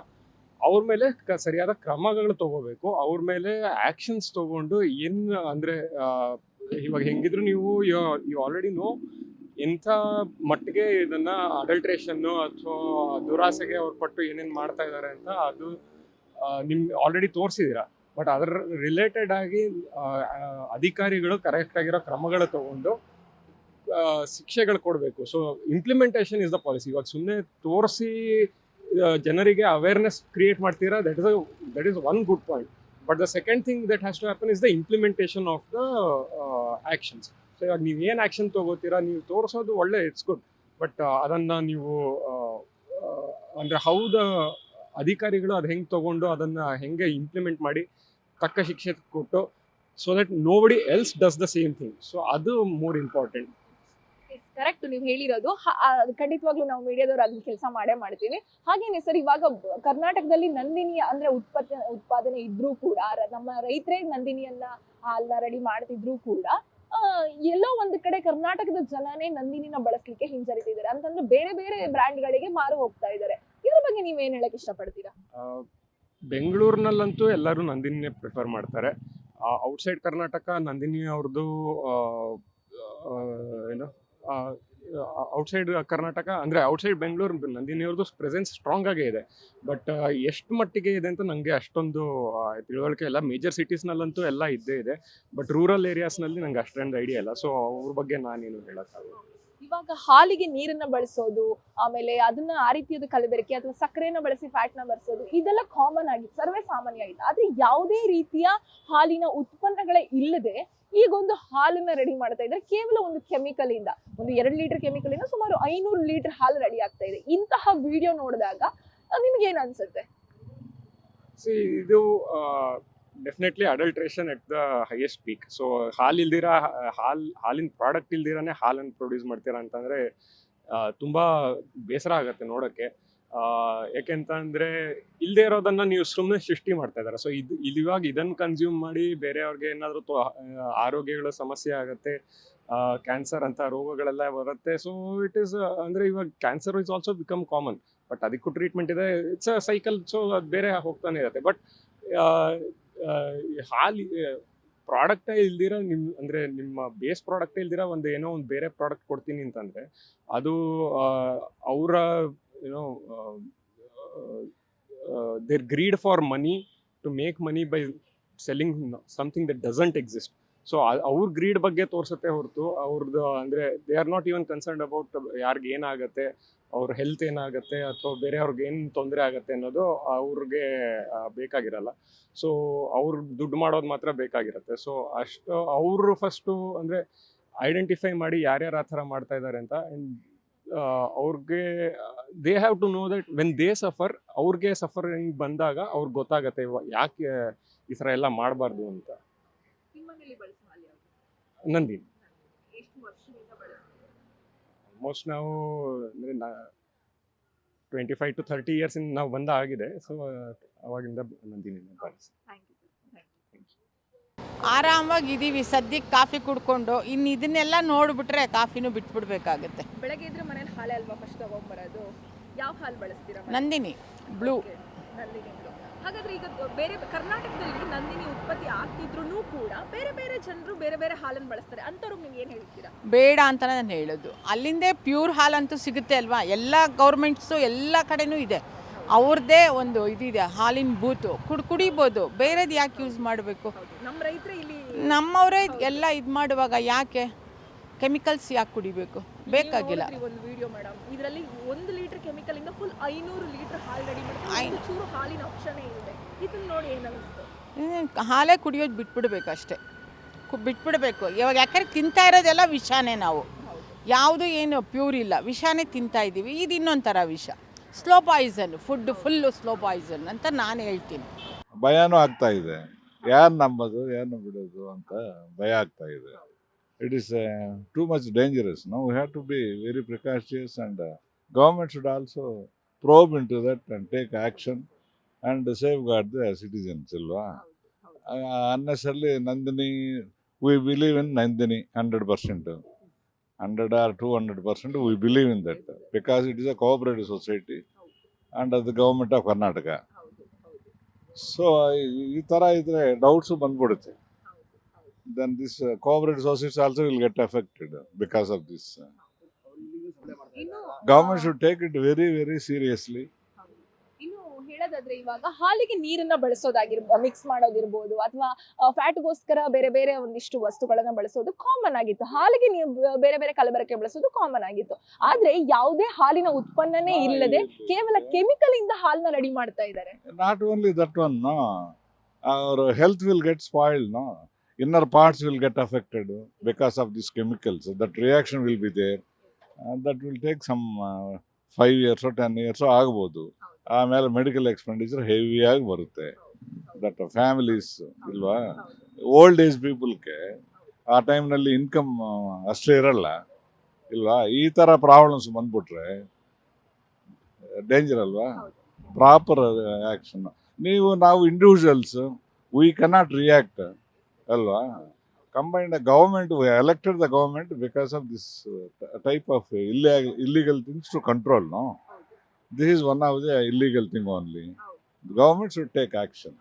ಅವ್ರ ಮೇಲೆ ಸರಿಯಾದ ಕ್ರಮಗಳು ತಗೋಬೇಕು. ಅವ್ರ ಮೇಲೆ ಆ್ಯಕ್ಷನ್ಸ್ ತೊಗೊಂಡು ಏನು ಅಂದರೆ ಇವಾಗ ಹೆಂಗಿದ್ರು ನೀವು ಯು ಆಲ್ರೆಡಿ ನೋ ಇಂಥ ಮಟ್ಟಿಗೆ ಇದನ್ನು ಅಡಲ್ಟ್ರೇಷನ್ನು ಅಥವಾ ದುರಾಸೆಗೆ ಅವ್ರು ಪಟ್ಟು ಏನೇನು ಮಾಡ್ತಾ ಇದ್ದಾರೆ ಅಂತ ಅದು ನಿಮ್ಗೆ ಆಲ್ರೆಡಿ ತೋರಿಸಿದ್ದೀರಾ. ಬಟ್ ಅದರ ರಿಲೇಟೆಡ್ ಆಗಿ ಅಧಿಕಾರಿಗಳು ಕರೆಕ್ಟಾಗಿರೋ ಕ್ರಮಗಳು ತಗೊಂಡು ಶಿಕ್ಷೆಗಳು ಕೊಡಬೇಕು. So implementation is the policy. ಇವಾಗ ಸುಮ್ಮನೆ ತೋರಿಸಿ ಜನರಿಗೆ ಅವೇರ್ನೆಸ್ ಕ್ರಿಯೇಟ್ ಮಾಡ್ತೀರಾ, that is one good point. But the second thing that has to happen is the implementation of the actions. So ಇವಾಗ ನೀವು ಏನು ಆ್ಯಕ್ಷನ್ ತೊಗೋತೀರಾ, ನೀವು ತೋರಿಸೋದು ಒಳ್ಳೆ ಇಟ್ಸ್ ಗುಡ್, ಬಟ್ ಅದನ್ನು ನೀವು ಅಂದರೆ ಹೌದ ಅಧಿಕಾರಿಗಳು ಅದು ಹೆಂಗೆ ತೊಗೊಂಡು ಅದನ್ನು ಹೆಂಗೆ ಇಂಪ್ಲಿಮೆಂಟ್ ಮಾಡಿ ತಕ್ಕ ಶಿಕ್ಷೆ ಕೊಟ್ಟು so that nobody else does the same thing. So ಅದು ಮೋರ್ ಇಂಪಾರ್ಟೆಂಟ್. ಕರೆಕ್ಟ್ ನೀವು ಹೇಳಿರೋದು. ಖಂಡಿತವಾಗ್ಲೂ ನಾವು ಮೀಡಿಯಾದವ್ರು ಅದನ್ನ ಕೆಲಸ ಮಾಡೇ ಮಾಡ್ತೀವಿ. ಹಾಗೇನೆ ಸರ್, ಇವಾಗ ಕರ್ನಾಟಕದಲ್ಲಿ ನಂದಿನಿ ಅಂದ್ರೆ ಉತ್ಪಾದನೆ ಇದ್ರೂ ಕೂಡ ನಮ್ಮ ರೈತರೇ ನಂದಿನಿಯನ್ನ ಹಾಲನ್ನ ರೆಡಿ ಮಾಡ್ತಿದ್ರು ಕೂಡ ಎಲ್ಲೋ ಒಂದು ಕಡೆ ಕರ್ನಾಟಕದ ಜನನೇ ನಂದಿನಿನ ಬಳಸಲಿಕ್ಕೆ ಹಿಂಜರಿತಿದ್ದಾರೆ ಅಂತಂದ್ರೆ ಬೇರೆ ಬೇರೆ ಬ್ರ್ಯಾಂಡ್ಗಳಿಗೆ ಮಾರು ಹೋಗ್ತಾ ಇದ್ದಾರೆ. ಇದ್ರ ಬಗ್ಗೆ ನೀವೇನ್ ಹೇಳಕ್ ಇಷ್ಟಪಡ್ತೀರಾ? ಬೆಂಗಳೂರಿನಲ್ಲಂತೂ ಎಲ್ಲರೂ ನಂದಿನಿನೇ ಪ್ರಿಫರ್ ಮಾಡ್ತಾರೆ. ಔಟ್ಸೈಡ್ ಕರ್ನಾಟಕ ನಂದಿನಿ ಅವ್ರದ್ದು ಏನು ಔಟ್ಸೈಡ್ ಕರ್ನಾಟಕ ಅಂದರೆ ಔಟ್ಸೈಡ್ ಬೆಂಗಳೂರು ನಂದಿನಿ ಅವ್ರದ್ದು ಪ್ರೆಸೆನ್ಸ್ ಸ್ಟ್ರಾಂಗ್ ಆಗೇ ಇದೆ. ಬಟ್ ಎಷ್ಟು ಮಟ್ಟಿಗೆ ಇದೆ ಅಂತ ನನಗೆ ಅಷ್ಟೊಂದು ತಿಳುವಳಿಕೆ ಇಲ್ಲ. ಮೇಜರ್ ಸಿಟೀಸ್ನಲ್ಲಂತೂ ಎಲ್ಲ ಇದ್ದೇ ಇದೆ, ಬಟ್ ರೂರಲ್ ಏರಿಯಾಸ್ನಲ್ಲಿ ನಂಗೆ ಅಷ್ಟೊಂದು ಐಡಿಯಾ ಇಲ್ಲ. ಸೊ ಅವ್ರ ಬಗ್ಗೆ ನಾನೇನು ಹೇಳೋಕ್ಕಾಗಲ್ಲ. ಇವಾಗ ಹಾಲಿಗೆ ನೀರನ್ನ ಬಳಸೋದು, ಆಮೇಲೆ ಅದನ್ನ ಆ ರೀತಿಯಾದ ಕಲಬೆರಕೆ ಅಥವಾ ಸಕ್ಕರೆನ ಬಳಸಿ ಫ್ಯಾಟ್ನ ಬರ್ಸೋದು, ಇದೆಲ್ಲ ಕಾಮನ್ ಆಗಿತ್ತು, ಸರ್ವೇ ಸಾಮಾನ್ಯ ಆಗಿತ್ತು. ಆದ್ರೆ ಯಾವುದೇ ರೀತಿಯ ಹಾಲಿನ ಉತ್ಪನ್ನಗಳೇ ಇಲ್ಲದೆ ಈಗ ಒಂದು ಹಾಲನ್ನ ರೆಡಿ ಮಾಡ್ತಾ ಇದ್ದಾರೆ ಕೇವಲ ಒಂದು ಕೆಮಿಕಲ್ ಇಂದ. ಒಂದು 2 ಲೀಟರ್ ಕೆಮಿಕಲ್ ಇಂದ ಸುಮಾರು 500 ಲೀಟರ್ ಹಾಲು ರೆಡಿ ಆಗ್ತಾ ಇದೆ. ಇಂತಹ ವಿಡಿಯೋ ನೋಡಿದಾಗ ನಿಮ್ಗೆ ಏನ್ ಅನ್ಸುತ್ತೆ? ಇದು definitely adulteration at the highest peak. So ಹಾಲಿನ ಪ್ರಾಡಕ್ಟ್ ಇಲ್ದಿರಾನೆ ಹಾಲನ್ನು ಪ್ರೊಡ್ಯೂಸ್ ಮಾಡ್ತೀರಾ ಅಂತಂದರೆ ತುಂಬ ಬೇಸರ ಆಗುತ್ತೆ ನೋಡೋಕ್ಕೆ. ಯಾಕೆಂತಂದರೆ ಇಲ್ಲದೆ ಇರೋದನ್ನು ನೀವು ಸುಮ್ಮನೆ ಸೃಷ್ಟಿ ಮಾಡ್ತಾ ಇದ್ದಾರೆ. ಸೊ ಇವಾಗ ಇದನ್ನು ಕನ್ಸ್ಯೂಮ್ ಮಾಡಿ ಬೇರೆಯವ್ರಿಗೆ ಏನಾದರೂ ಆರೋಗ್ಯಗಳ ಸಮಸ್ಯೆ ಆಗುತ್ತೆ, ಕ್ಯಾನ್ಸರ್ ಅಂತ ರೋಗಗಳೆಲ್ಲ ಬರುತ್ತೆ. ಸೊ ಇಟ್ ಈಸ್ ಅಂದರೆ ಇವಾಗ cancer is also become common, but ಅದಕ್ಕೂ ಟ್ರೀಟ್ಮೆಂಟ್ ಇದೆ. It's a cycle. ಸೊ ಅದು ಬೇರೆ ಹೋಗ್ತಾನೆ ಇರುತ್ತೆ. ಬಟ್ ಹಾಲು ಪ್ರಾಡಕ್ಟೇ ಇಲ್ದಿರ ನಿಮ್ಮ ಬೇಸ್ ಪ್ರಾಡಕ್ಟೇ ಇಲ್ದಿರ ಏನೋ ಒಂದು ಬೇರೆ ಪ್ರಾಡಕ್ಟ್ ಕೊಡ್ತೀನಿ ಅಂತಂದರೆ ಅದು ಅವರ ಏನೋ their greed for money to make money by selling something that doesn't exist. So ಅವ್ರ ಗ್ರೀಡ್ ಬಗ್ಗೆ ತೋರಿಸುತ್ತೆ ಹೊರತು ಅವ್ರದ್ದು ಅಂದರೆ they are not even concerned about ಯಾರಿಗೆ ಏನಾಗುತ್ತೆ, ಅವ್ರ ಹೆಲ್ತ್ ಏನಾಗುತ್ತೆ ಅಥವಾ ಬೇರೆಯವ್ರಿಗೆ ಏನು ತೊಂದರೆ ಆಗುತ್ತೆ ಅನ್ನೋದು ಅವ್ರಿಗೆ ಬೇಕಾಗಿರಲ್ಲ. ಸೊ ಅವ್ರು ದುಡ್ಡು ಮಾಡೋದು ಮಾತ್ರ ಬೇಕಾಗಿರುತ್ತೆ. ಸೊ ಅಷ್ಟು ಅವರು ಫಸ್ಟು ಅಂದರೆ ಐಡೆಂಟಿಫೈ ಮಾಡಿ ಯಾರ್ಯಾರು ಆ ಥರ ಮಾಡ್ತಾ ಇದ್ದಾರೆ ಅಂತ. ಅವ್ರಿಗೆ they have to know that when they suffer, ಅವ್ರಿಗೆ ಸಫರಿಂಗ್ ಬಂದಾಗ ಅವ್ರಿಗೆ ಗೊತ್ತಾಗತ್ತೆ ಯಾಕೆ ಈ ಥರ ಎಲ್ಲ ಮಾಡಬಾರ್ದು ಅಂತ. ನಂದಿನಿ ಆಲ್ಮೋಸ್ಟ್ ನಾವು ಅಂದರೆ 25 to 30 years ನಾವು ಆಗಿದೆ. ಸೊ ಅವಾಗಿಂದ ನಂದಿನಿ ಬಳಸಿ ಆರಾಮಾಗಿದ್ದೀವಿ. ಸದ್ಯಕ್ಕೆ ಕಾಫಿ ಕುಡ್ಕೊಂಡು ಇನ್ನು ಇದನ್ನೆಲ್ಲ ನೋಡ್ಬಿಟ್ರೆ ಕಾಫಿನೂ ಬಿಟ್ಬಿಡ್ಬೇಕಾಗತ್ತೆ. ಬೆಳಗ್ಗೆ ಇದ್ರೆ ಮನೇಲಿ ಹಾಲೇ ಅಲ್ವಾ ಫಸ್ಟ್ ತಗೊಂಡ್ಬರೋದು? ಯಾವ ಹಾಲು ಬಳಸ್ತೀರಾ? ನಂದಿನಿ ಬ್ಲೂ. ನಂದಿನಿ ಬ್ಲೂ. ಹಾಗಾದ್ರೆ ಈಗ ಬೇರೆ ಕರ್ನಾಟಕದಲ್ಲಿ ನಂದಿನಿ ಉತ್ಪತ್ತಿ ಆಗ್ತಿದ್ರು ಕೂಡ ಬೇರೆ ಬೇರೆ ಜನರು ಬೇರೆ ಬೇರೆ ಹಾಲನ್ನು ಬಳಸ್ತಾರೆ. ಅಂಥವ್ರಿಗೆ ನೀವು ಏನು ಹೇಳ್ತೀರಾ? ಬೇಡ ಅಂತ ನಾನು ಹೇಳೋದು. ಅಲ್ಲಿಂದೇ ಪ್ಯೂರ್ ಹಾಲಂತೂ ಸಿಗುತ್ತೆ ಅಲ್ವಾ, ಎಲ್ಲ ಗೌರ್ಮೆಂಟ್ಸು ಎಲ್ಲ ಕಡೆನೂ ಇದೆ. ಅವ್ರದ್ದೇ ಒಂದು ಇದಿದೆ, ಹಾಲಿನ ಬೂತು ಕುಡಿಬೋದು. ಬೇರೆದು ಯಾಕೆ ಯೂಸ್ ಮಾಡಬೇಕು? ನಮ್ಮ ರೈತರೇ ಇಲ್ಲಿ ನಮ್ಮವರೇ ಎಲ್ಲ ಇದು ಮಾಡುವಾಗ ಯಾಕೆ ಕೆಮಿಕಲ್ಸ್ ಯಾಕೆ ಕುಡಿಬೇಕು? ಬೇಕಾಗಿಲ್ಲ. ಒಂದು ವಿಡಿಯೋ ಮೇಡಮ್, ಇದರಲ್ಲಿ 1 ಲೀಟರ್ ಕೆಮಿಕಲ್ ಇಂದ ಫುಲ್ 500 ಲೀಟರ್ ಹಾಲು ರೆಡಿ ಮಾಡ್ತಾರೆ. ಚೂರು ಹಾಲಿನ ಆಪ್ಷನ್ ಇದೆ. ಇದನ್ನ ನೋಡಿ ಏನಿಸ್ತು? ಹಾಲೇ ಕುಡಿಯೋದು ಬಿಟ್ಬಿಡ್ಬೇಕು ಅಷ್ಟೇ, ಬಿಟ್ಬಿಡ್ಬೇಕು. ಇವಾಗ ಯಾಕಂದ್ರೆ ತಿಂತಾ ಇರೋದೆಲ್ಲ ವಿಷಾನೇ. ನಾವು ಯಾವುದು ಏನು ಪ್ಯೂರ್ ಇಲ್ಲ, ವಿಷಾನೇ ತಿಂತಾ ಇದ್ದೀವಿ. ಇದು ಇನ್ನೊಂಥರ ವಿಷ, slow Poisson. Full slow Poisson ಅಂತ ನಾನು ಹೇಳ್ತೀನಿ. ಭಯನೂ ಆಗ್ತಾ ಇದೆ. ಯಾರು ನಂಬೋದು ಯಾರನ್ನು ಬಿಡೋದು ಅಂತ ಭಯ ಆಗ್ತಾ ಇದೆ. It is too much dangerous. Now we have to be very precautious, and government should also probe into that and take action and safeguard the citizens. Unnecessarily Nandini, we believe in Nandini 100%. 100 or 200% we believe in that because it is a cooperative society under the government of Karnataka. So ಈ ಥರ ಇದ್ರೆ ಡೌಟ್ಸು ಬಂದ್ಬಿಡುತ್ತೆ. Then this cooperative society also will get affected because of this. Government should take it very, very seriously. ಇನ್ನು ಹೇಳೋದಾದ್ರೆ ಇವಾಗ ಹಾಲಿಗೆ ನೀರನ್ನ ಮಿಕ್ಸ್ ಮಾಡೋದಿರ್ಬೋದು ಅಥವಾ ಫ್ಯಾಟ್ಗೋಸ್ಕರ ಬೇರೆ ಬೇರೆ ಒಂದಿಷ್ಟು ವಸ್ತುಗಳನ್ನ ಬಳಸೋದು ಕಾಮನ್ ಆಗಿತ್ತು. ಹಾಲಿಗೆ ನೀವು ಬೇರೆ ಬೇರೆ ಕಲಬೆರಕೆ ಬಳಸೋದು ಕಾಮನ್ ಆಗಿತ್ತು. ಆದ್ರೆ ಯಾವುದೇ ಹಾಲಿನ ಉತ್ಪನ್ನನೇ ಇಲ್ಲದೆ ಕೇವಲ ಕೆಮಿಕಲ್ ಇಂದ ಹಾಲನ್ನ ರೆಡಿ ಮಾಡ್ತಾ ಇದ್ದಾರೆ. Not only that one, no. Our health will get spoiled, no. Inner parts will get affected because of these chemicals. That reaction will be there. That will take some 5 years or 10 years ಆಗಬಹುದು. ಆಮೇಲೆ ಮೆಡಿಕಲ್ ಎಕ್ಸ್ಪೆಂಡಿಚರ್ ಹೆವಿಯಾಗಿ ಬರುತ್ತೆ. ದಟ್ ಫ್ಯಾಮಿಲೀಸ್ ಇಲ್ವಾ, ಓಲ್ಡ್ ಏಜ್ ಪೀಪಲ್ಗೆ ಆ ಟೈಮ್ನಲ್ಲಿ ಇನ್ಕಮ್ ಅಷ್ಟೇ ಇರಲ್ಲ ಇಲ್ವಾ. ಈ ಥರ ಪ್ರಾಬ್ಲಮ್ಸ್ ಬಂದ್ಬಿಟ್ರೆ ಡೇಂಜರ್ ಅಲ್ವಾ. Proper action. ನಾವು ಇಂಡಿವಿಜುವಲ್ಸ್ ವಿ ಕೆನಾಟ್ ರಿಯಾಕ್ಟ್ ಅಲ್ವಾ. Combined government, we elected the government because of this type of illegal things to control, no. This is one of the illegal thing only. The government should take action.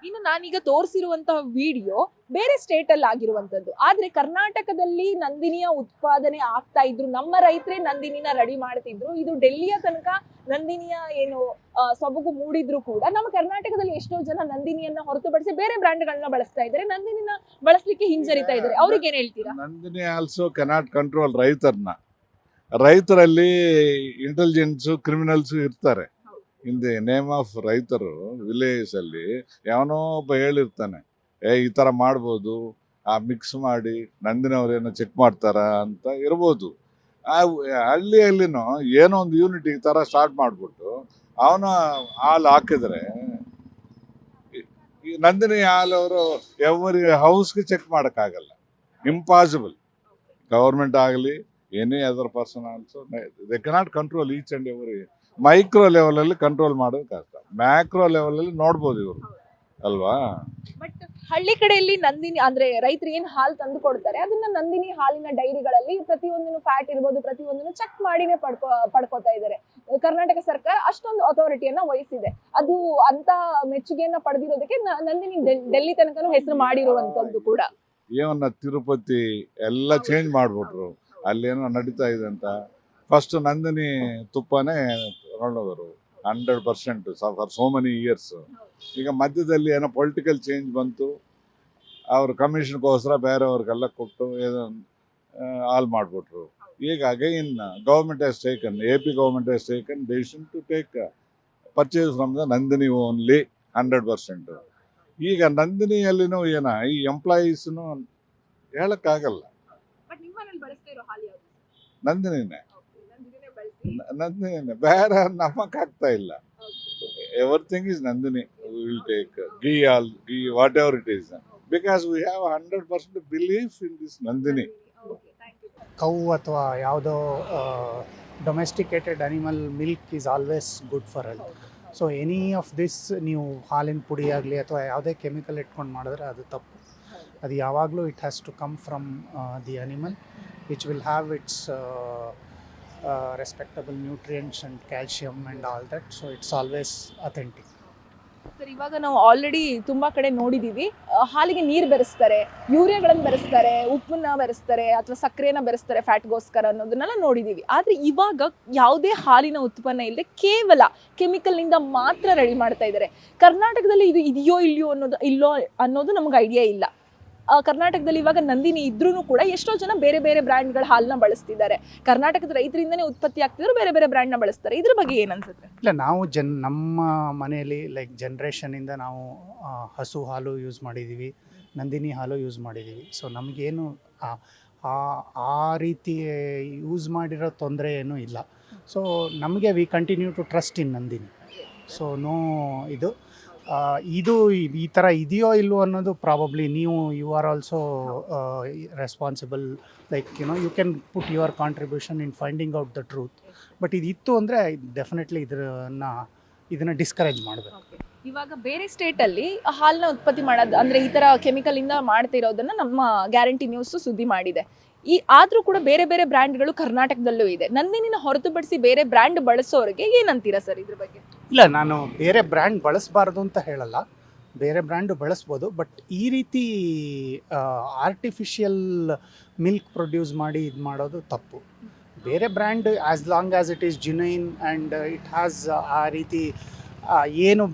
ಇನ್ನು ನಾನೀಗ ತೋರಿಸಿರುವಂತಹ ವಿಡಿಯೋ ಬೇರೆ ಸ್ಟೇಟ್ ಅಲ್ಲಿ ಆಗಿರುವಂತದ್ದು. ಆದ್ರೆ ಕರ್ನಾಟಕದಲ್ಲಿ ನಂದಿನಿಯ ಉತ್ಪಾದನೆ ಆಗ್ತಾ ಇದ್ರು, ನಮ್ಮ ರೈತರೇ ನಂದಿನಿನ ರೆಡಿ ಮಾಡ್ತಿದ್ರು. ಇದು ಡೆಲ್ಲಿಯ ತನಕ ನಂದಿನಿಯ ಏನು ಸೊಬಗು ಮೂಡಿದ್ರು ಕೂಡ ನಮ್ಮ ಕರ್ನಾಟಕದಲ್ಲಿ ಎಷ್ಟೋ ಜನ ನಂದಿನಿಯನ್ನ ಹೊರತುಪಡಿಸಿ ಬೇರೆ ಬ್ರ್ಯಾಂಡ್ಗಳನ್ನ ಬಳಸ್ತಾ ಇದ್ದಾರೆ. ನಂದಿನಿನ ಬಳಸಲಿಕ್ಕೆ ಹಿಂಜರಿತಾ ಇದ್ದಾರೆ. ಅವ್ರಿಗೆ ಏನ್ ಹೇಳ್ತೀರಾ? ನಂದಿನಿ ಆಲ್ಸೋ ಕೆನಾಟ್ ಕಂಟ್ರೋಲ್ ರೈತರನ್ನ. ರೈತರಲ್ಲಿ ಇಂಟೆಲಿಜೆನ್ಸು ಕ್ರಿಮಿನಲ್ಸು ಇರ್ತಾರೆ. ಇನ್ ದಿ ನೇಮ್ ಆಫ್ ರೈತರು ವಿಲೇಜಲ್ಲಿ ಯಾವನೋ ಒಬ್ಬ ಹೇಳಿರ್ತಾನೆ, ಈ ಥರ ಮಾಡ್ಬೋದು, ಮಿಕ್ಸ್ ಮಾಡಿ ನಂದಿನವ್ರೇನೋ ಚೆಕ್ ಮಾಡ್ತಾರ ಅಂತ ಇರ್ಬೋದು. ಆ ಹಳ್ಳಿಯಲ್ಲಿನೂ ಏನೋ ಒಂದು ಯೂನಿಟ್ ಈ ಥರ ಸ್ಟಾರ್ಟ್ ಮಾಡಿಬಿಟ್ಟು ಅವನ ಹಾಲು ಹಾಕಿದ್ರೆ ಈ ನಂದಿನಿ ಹಾಲವರು ಎವ್ರಿ ಹೌಸ್ಗೆ ಚೆಕ್ ಮಾಡೋಕ್ಕಾಗಲ್ಲ, ಇಂಪಾಸಿಬಲ್. ಗೌರ್ಮೆಂಟ್ ಆಗಲಿ any other person also they cannot control each and every. Micro ಲೆವೆಲಲ್ಲಿ ಕಂಟ್ರೋಲ್ ಮಾಡೋದು ಕಷ್ಟ, ಮ್ಯಾಕ್ರೋ ಲೆವೆಲಲ್ಲಿ ನೋಡ್ಬೋದು ಇವರು ಅಲ್ವಾ. ಬಟ್ ಹಳ್ಳಿ ಕಡೆಯಲ್ಲಿ ನಂದಿನಿ ಅಂದ್ರೆ ರೈತರು ಏನ್ ಹಾಲು ತಂದು ಕೊಡ್ತಾರೆ ಅದನ್ನ ನಂದಿನಿ ಹಾಲಿನ ಡೈರಿಗಳಲ್ಲಿ ಪ್ರತಿಯೊಂದನ್ನು ಫ್ಯಾಟ್ ಇರ್ಬೋದು ಪ್ರತಿಯೊಂದನ್ನು ಚೆಕ್ ಮಾಡಿನೇ ಪಡ್ಕೋತಾ ಇದ್ದಾರೆ. ಕರ್ನಾಟಕ ಸರ್ಕಾರ ಅಷ್ಟೊಂದು ಅಥಾರಿಟಿಯನ್ನ ವಹಿಸಿದೆ. ಅದು ಅಂತ ಮೆಚ್ಚುಗೆಯನ್ನ ಪಡೆದಿರೋದಕ್ಕೆ ನಂದಿನಿ ಡೆಲ್ಲಿ ತನಕನೂ ಹೆಸರು ಮಾಡಿರುವಂತದ್ದು ಕೂಡ. ಏನನ್ನ ತಿರುಪತಿ ಎಲ್ಲ ಚೇಂಜ್ ಮಾಡಿಬಿಟ್ರು, ಅಲ್ಲೇನೋ ನಡೀತಾ ಇದೆ ಅಂತ. ಫಸ್ಟ್ ನಂದಿನಿ ತುಪ್ಪನೇ ತಗೊಂಡೋದರು 100% ಫಾರ್ ಸೋ ಮೆನಿ ಇಯರ್ಸ್. ಈಗ ಮಧ್ಯದಲ್ಲಿ ಏನೋ ಪೊಲಿಟಿಕಲ್ ಚೇಂಜ್ ಬಂತು, ಅವರು ಕಮಿಷನ್ಗೋಸ್ಕರ ಬೇರೆಯವ್ರಿಗೆಲ್ಲ ಕೊಟ್ಟು ಹಾಲ್ ಮಾಡಿಬಿಟ್ರು. ಈಗ again government has taken, AP government has taken decision to take purchase from the Nandini only 100%. ಈಗ ನಂದಿನಿಯಲ್ಲಿನೂ ಈ ಎಂಪ್ಲಾಯೀಸ್ನು ಹೇಳಕ್ಕಾಗಲ್ಲ, ನಂದಿನಿನೇ ಬೇರೆ ನಮಗಾಗ್ತಾ ಇಲ್ಲ. Everything is Nandini. Will take ghee what ever it is, because we have 100% belief in this Nandini. Cow ಅಥವಾ ಯಾವುದೋ domesticated animal milk is always good for health. So any of this ನೀವು ಹಾಲಿನ ಪುಡಿ ಆಗಲಿ ಅಥವಾ ಯಾವುದೇ ಕೆಮಿಕಲ್ ಇಟ್ಕೊಂಡು ಮಾಡಿದ್ರೆ ಅದು ತಪ್ಪು. ಅದು ಯಾವಾಗಲೂ it has to come from the animal which will have its respectable nutrients and calcium and all that, so it's always authentic. Sir, ಇವಾಗ ನಾವು ಆಲ್ರೆಡಿ ತುಂಬಾ ಕಡೆ ನೋಡಿದೀವಿ, ಹಾಲಿಗೆ ನೀರು ಬೆರೆಸ್ತಾರೆ, ಯೂರಿಯಾಗಳನ್ನು ಬೆರೆಸ್ತಾರೆ, ಉಪ್ಪನ್ನ ಬೆರೆಸ್ತಾರೆ ಅಥವಾ ಸಕ್ಕರೆನ ಬೆರೆಸ್ತಾರೆ ಫ್ಯಾಟ್ಗೋಸ್ಕರ ಅನ್ನೋದನ್ನೆಲ್ಲ ನೋಡಿದೀವಿ. ಆದ್ರೆ ಇವಾಗ ಯಾವುದೇ ಹಾಲಿನ ಉತ್ಪನ್ನ ಇಲ್ಲದೆ ಕೇವಲ ಕೆಮಿಕಲ್ನಿಂದ ಮಾತ್ರ ರೆಡಿ ಮಾಡ್ತಾ ಇದ್ದಾರೆ. ಕರ್ನಾಟಕದಲ್ಲಿ ಇದು ಇದೆಯೋ ಇಲ್ಲೋ ಅನ್ನೋದು ನಮ್ಗೆ ಐಡಿಯಾ ಇಲ್ಲ. ಕರ್ನಾಟಕದಲ್ಲಿ ಇವಾಗ ನಂದಿನಿ ಇದ್ರೂ ಕೂಡ ಎಷ್ಟೋ ಜನ ಬೇರೆ ಬೇರೆ ಬ್ರ್ಯಾಂಡ್ಗಳ ಹಾಲನ್ನ ಬಳಸ್ತಿದ್ದಾರೆ. ಕರ್ನಾಟಕದ ರೈತರಿಂದನೇ ಉತ್ಪತ್ತಿ ಆಗ್ತಿದ್ರು ಬೇರೆ ಬೇರೆ ಬ್ರ್ಯಾಂಡ್ನ ಬಳಸ್ತಾರೆ. ಇದ್ರ ಬಗ್ಗೆ ಏನನ್ಸುತ್ತೆ? ಇಲ್ಲ, ನಾವು ನಮ್ಮ ಮನೆಯಲ್ಲಿ ಲೈಕ್ ಜನ್ರೇಷನಿಂದ ನಾವು ಹಸು ಹಾಲು ಯೂಸ್ ಮಾಡಿದ್ದೀವಿ, ನಂದಿನಿ ಹಾಲು ಯೂಸ್ ಮಾಡಿದ್ದೀವಿ. ಸೊ ನಮಗೇನು ಆ ರೀತಿ ಯೂಸ್ ಮಾಡಿರೋ ತೊಂದರೆ ಏನೂ ಇಲ್ಲ. ಸೊ ನಮಗೆ we continue to trust in Nandini. So no ಇದು ಈ ಥರ ಇದೆಯೋ ಇಲ್ವೋ ಅನ್ನೋದು probably you are also responsible. Like you can put your contribution in finding out the truth. But ಇದಿತ್ತು ಅಂದರೆ ಡೆಫಿನೆಟ್ಲಿ ಇದನ್ನು ಡಿಸ್ಕರೇಜ್ ಮಾಡಬೇಕು. ಇವಾಗ ಬೇರೆ ಸ್ಟೇಟಲ್ಲಿ ಹಾಲನ್ನ ಉತ್ಪತ್ತಿ ಮಾಡೋದು ಅಂದರೆ ಈ ಥರ ಕೆಮಿಕಲಿಂದ ಮಾಡ್ತಿರೋದನ್ನು ನಮ್ಮ ಗ್ಯಾರಂಟಿ ನ್ಯೂಸು ಸುದ್ದಿ ಮಾಡಿದೆ. ಆದರೂ ಕೂಡ ಬೇರೆ ಬೇರೆ ಬ್ರ್ಯಾಂಡ್ಗಳು ಕರ್ನಾಟಕದಲ್ಲೂ ಇದೆ. ನಂದಿನಿನ ಹೊರತುಪಡಿಸಿ ಬೇರೆ ಬ್ರ್ಯಾಂಡ್ ಬಳಸೋರಿಗೆ ಏನಂತೀರಾ ಸರ್ ಇದ್ರ ಬಗ್ಗೆ? ಇಲ್ಲ, ನಾನು ಬೇರೆ ಬ್ರ್ಯಾಂಡ್ ಬಳಸಬಾರ್ದು ಅಂತ ಹೇಳಲ್ಲ, ಬೇರೆ ಬ್ರ್ಯಾಂಡು ಬಳಸ್ಬೋದು. ಬಟ್ ಈ ರೀತಿ ಆರ್ಟಿಫಿಷಿಯಲ್ ಮಿಲ್ಕ್ ಪ್ರೊಡ್ಯೂಸ್ ಮಾಡಿ ಇದು ಮಾಡೋದು ತಪ್ಪು. ಬೇರೆ brand as long as it is genuine and it has ಆ ರೀತಿ ಏನು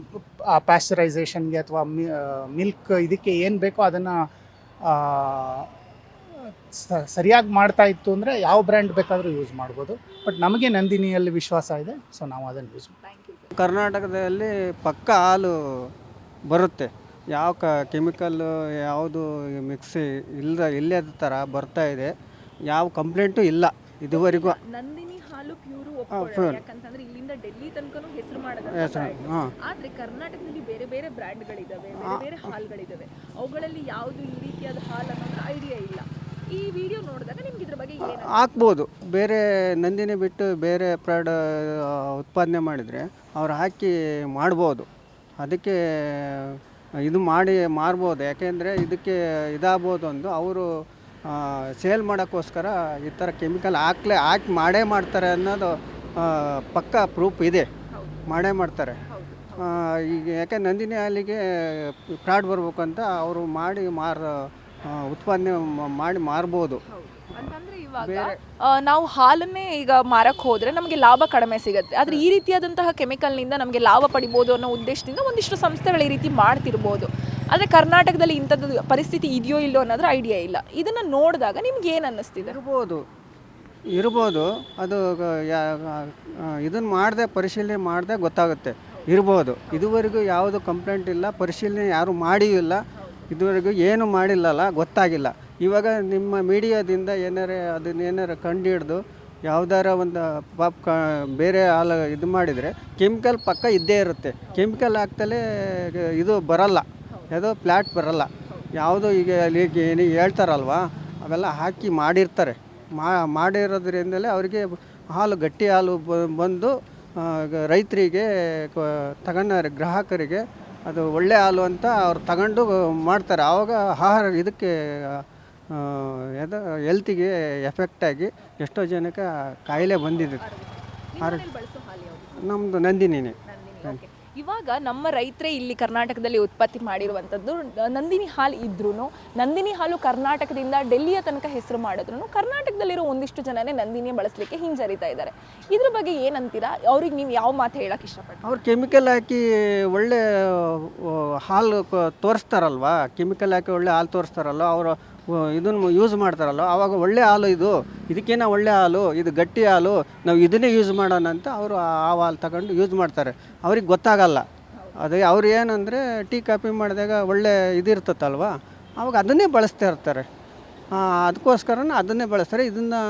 ಪ್ಯಾಸ್ಚರೈಸೇಷನ್ಗೆ ಅಥವಾ ಮಿಲ್ಕ್ ಇದಕ್ಕೆ ಏನು ಬೇಕೋ ಅದನ್ನು ಸರಿಯಾಗಿ ಮಾಡ್ತಾ ಇತ್ತು ಅಂದರೆ ಯಾವ ಬ್ರ್ಯಾಂಡ್ ಬೇಕಾದರೂ ಯೂಸ್ ಮಾಡ್ಬೋದು. ಬಟ್ ನಮಗೆ ನಂದಿನಿಯಲ್ಲಿ ವಿಶ್ವಾಸ ಇದೆ, ಸೊ ನಾವು ಅದನ್ನು ಯೂಸ್ ಮಾಡ್ತೀವಿ. ಕರ್ನಾಟಕದಲ್ಲಿ ಪಕ್ಕ ಹಾಲು ಬರುತ್ತೆ, ಯಾವ ಕೆಮಿಕಲ್ಲು ಯಾವುದು ಮಿಕ್ಸಿ ಇಲ್ಲದ ಥರ ಬರ್ತಾ ಇದೆ. ಯಾವ ಕಂಪ್ಲೇಂಟು ಇಲ್ಲ ಇದುವರೆಗೂ. ನಂದಿನಿ ಹಾಲು ಪ್ಯೂರು ಯಾಕಂತಂದ್ರೆ ಇಲ್ಲಿಂದ ಡೆಲ್ಲಿ ತನಕನೂ ಹೆಸರು ಆದ್ರೆ ಕರ್ನಾಟಕದಲ್ಲಿ ಬೇರೆ ಬೇರೆ ಬ್ರ್ಯಾಂಡ್ಗಳಿದಾವೆ, ಬೇರೆ ಬೇರೆ ಹಾಲುಗಳಿದಾವೆ. ಅವುಗಳಲ್ಲಿ ಯಾವುದು ಈ ರೀತಿಯಾದ ಹಾಲು ಅನ್ನೋದು ಐಡಿಯಾ ಇಲ್ಲ. ಈ ವಿಡಿಯೋ ನೋಡಿದಾಗ ನಿಮ್ಗೆ ಇದ್ರ ಬಗ್ಗೆ ಏನು ಹಾಕ್ಬೋದು. ಬೇರೆ ನಂದಿನಿ ಬಿಟ್ಟು ಬೇರೆ ಉತ್ಪಾದನೆ ಮಾಡಿದರೆ ಅವ್ರು ಹಾಕಿ ಮಾಡ್ಬೋದು. ಅದಕ್ಕೆ ಇದು ಮಾಡಿ ಮಾರ್ಬೋದು. ಯಾಕೆಂದರೆ ಇದಕ್ಕೆ ಇದಾಗ್ಬೋದು ಒಂದು ಅವರು ಸೇಲ್ ಮಾಡೋಕ್ಕೋಸ್ಕರ ಈ ಥರ ಕೆಮಿಕಲ್ ಹಾಕಿ ಮಾಡೇ ಮಾಡ್ತಾರೆ ಅನ್ನೋದು ಪಕ್ಕ ಪ್ರೂಫ್ ಇದೆ. ಮಾಡೇ ಮಾಡ್ತಾರೆ. ಈಗ ಯಾಕೆ ನಂದಿನಿ ಹಾಲಿಗೆ ಫ್ರಾಡ್ ಬರ್ಬೇಕು ಅಂತ ಅವರು ಮಾಡಿ ಉತ್ಪಾದನೆ ಮಾಡಿ ಮಾರ್ಬೋದು. ಅಂತಂದ್ರೆ ಇವಾಗ ನಾವು ಹಾಲನ್ನೇ ಈಗ ಮಾರಕ್ಕೆ ಹೋದ್ರೆ ನಮಗೆ ಲಾಭ ಕಡಿಮೆ ಸಿಗುತ್ತೆ. ಆದ್ರೆ ಈ ರೀತಿಯಾದಂತಹ ಕೆಮಿಕಲ್ನಿಂದ ನಮಗೆ ಲಾಭ ಪಡಿಬೋದು ಅನ್ನೋ ಉದ್ದೇಶದಿಂದ ಒಂದಿಷ್ಟು ಸಂಸ್ಥೆಗಳು ಈ ರೀತಿ ಮಾಡ್ತಿರ್ಬೋದು. ಆದರೆ ಕರ್ನಾಟಕದಲ್ಲಿ ಇಂಥದ್ದು ಪರಿಸ್ಥಿತಿ ಇದೆಯೋ ಇಲ್ಲೋ ಅನ್ನೋದ್ರ ಐಡಿಯಾ ಇಲ್ಲ. ಇದನ್ನು ನೋಡಿದಾಗ ನಿಮ್ಗೆ ಏನು ಅನ್ನಿಸ್ತಿದೆ? ಇರ್ಬೋದು, ಅದು ಇದನ್ನು ಮಾಡದೆ ಪರಿಶೀಲನೆ ಮಾಡದೆ ಗೊತ್ತಾಗುತ್ತೆ. ಇರ್ಬೋದು. ಇದುವರೆಗೂ ಯಾವುದು ಕಂಪ್ಲೇಂಟ್ ಇಲ್ಲ, ಪರಿಶೀಲನೆ ಯಾರು ಮಾಡಿಲ್ಲ, ಇದುವರೆಗೂ ಏನು ಮಾಡಿಲ್ಲಲ್ಲ, ಗೊತ್ತಾಗಿಲ್ಲ. ಇವಾಗ ನಿಮ್ಮ ಮೀಡಿಯಾದಿಂದ ಅದನ್ನೇನಾರ ಕಂಡು ಹಿಡ್ದು ಯಾವುದಾರ ಒಂದು ಬೇರೆ ಹಾಲು ಇದು ಮಾಡಿದರೆ ಕೆಮಿಕಲ್ ಪಕ್ಕ ಇದ್ದೇ ಇರುತ್ತೆ. ಕೆಮಿಕಲ್ ಹಾಕ್ತಲೇ ಇದು ಬರಲ್ಲ, ಯಾವುದೋ ಫ್ಲ್ಯಾಟ್ ಬರಲ್ಲ. ಯಾವುದು ಈಗ ಏನು ಹೇಳ್ತಾರಲ್ವ ಅವೆಲ್ಲ ಹಾಕಿ ಮಾಡಿರ್ತಾರೆ. ಮಾಡಿರೋದ್ರಿಂದಲೇ ಅವರಿಗೆ ಹಾಲು ಗಟ್ಟಿ ಹಾಲು ಬಂದು ರೈತರಿಗೆ ತಗೊಂಡಾರೆ, ಗ್ರಾಹಕರಿಗೆ ಅದು ಒಳ್ಳೆ ಹಾಲು ಅಂತ ಅವ್ರು ತಗೊಂಡು ಮಾಡ್ತಾರೆ. ಆವಾಗ ಆಹಾರ ಇದಕ್ಕೆ ಹೆಲ್ತಿಗೆ ಎಫೆಕ್ಟಾಗಿ ಎಷ್ಟೋ ಜನಕ್ಕೆ ಕಾಯಿಲೆ ಬಂದಿದೆ. ನಮ್ಮದು ನಂದಿನಿನೇ. ಇವಾಗ ನಮ್ಮ ರೈತರೇ ಇಲ್ಲಿ ಕರ್ನಾಟಕದಲ್ಲಿ ಉತ್ಪತ್ತಿ ಮಾಡಿರುವಂಥದ್ದು ನಂದಿನಿ ಹಾಲು ಇದ್ರೂ ನಂದಿನಿ ಹಾಲು ಕರ್ನಾಟಕದಿಂದ ಡೆಲ್ಲಿಯ ತನಕ ಹೆಸರು ಮಾಡಿದ್ರು ಕರ್ನಾಟಕದಲ್ಲಿರೋ ಒಂದಿಷ್ಟು ಜನನೇ ನಂದಿನಿ ಬಳಸಲಿಕ್ಕೆ ಹಿಂಜರಿತಾ ಇದ್ದಾರೆ. ಇದ್ರ ಬಗ್ಗೆ ಏನಂತೀರಾ? ಅವ್ರಿಗೆ ನೀವು ಯಾವ ಮಾತು ಹೇಳಕ್ಕೆ ಇಷ್ಟಪಡ್ತೀರಾ? ಅವ್ರು ಕೆಮಿಕಲ್ ಹಾಕಿ ಒಳ್ಳೆ ಹಾಲು ತೋರಿಸ್ತಾರಲ್ವ, ಕೆಮಿಕಲ್ ಹಾಕಿ ಒಳ್ಳೆ ಹಾಲು ತೋರಿಸ್ತಾರಲ್ವ, ಅವರು ಇದನ್ನು ಯೂಸ್ ಮಾಡ್ತಾರಲ್ವ, ಆವಾಗ ಒಳ್ಳೆ ಹಾಲು ಇದಕ್ಕೇನ ಒಳ್ಳೆ ಹಾಲು, ಇದು ಗಟ್ಟಿ ಹಾಲು, ನಾವು ಇದನ್ನೇ ಯೂಸ್ ಮಾಡೋಣ ಅಂತ ಅವರು ಆ ಹಾಲು ತಗೊಂಡು ಯೂಸ್ ಮಾಡ್ತಾರೆ. ಅವ್ರಿಗೆ ಗೊತ್ತಾಗಲ್ಲ. ಅದೇ ಅವ್ರು ಏನಂದರೆ ಟೀ ಕಾಫಿ ಮಾಡಿದಾಗ ಒಳ್ಳೆ ಇದಿರ್ತತ್ತಲ್ವ, ಆವಾಗ ಅದನ್ನೇ ಬಳಸ್ತಾ ಇರ್ತಾರೆ. ಅದಕ್ಕೋಸ್ಕರನೇ ಅದನ್ನೇ ಬಳಸ್ತಾರೆ, ಇದನ್ನು